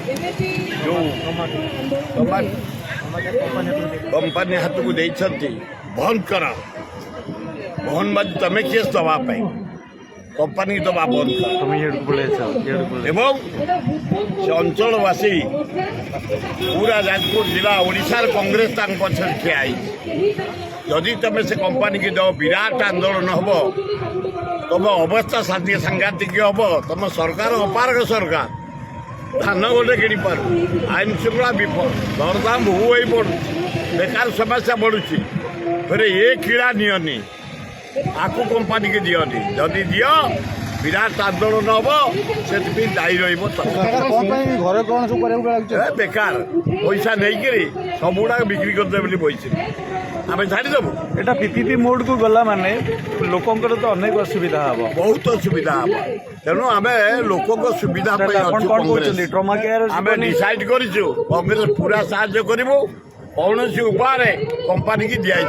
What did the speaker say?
ଯେଉଁ कंपानी हाथ को देइछंती बंद कर बहन बाजी तमें केस दवा कंपानी दवा बंद कर एवं से अंचलवासी पूरा जाजपुर जिला ओडिशार कांग्रेस पछर ठिया जदि तुम से कंपानी की दो विराट आंदोलन हम तुम अवस्था शांति सांघातिक हम तुम सरकार अपारग सरकार धान गोटे कि पार आईन श्रृंखला विफल दरदाम हु पड़ू बेकार समस्या बढ़ुची फिर ये कीड़ा नियनि आकु कंपानी की दियनि जदि दियो विराट आंदोलन हम से दायी बेकार पैसा नहीं सबुड़ा बिक्री करदे पैसे आम छाड़देबू এটা পিপিপি মোড को गला माने लोकंकर तो अनेक असुविधा हम बहुत असुविधा हम तेणु आम लोक सुविधा ट्रमा केयर आम डिसाइड करूँ कांग्रेस पूरा साहाଯ୍य करूँ कौन उपाय कंपानी की दिखाई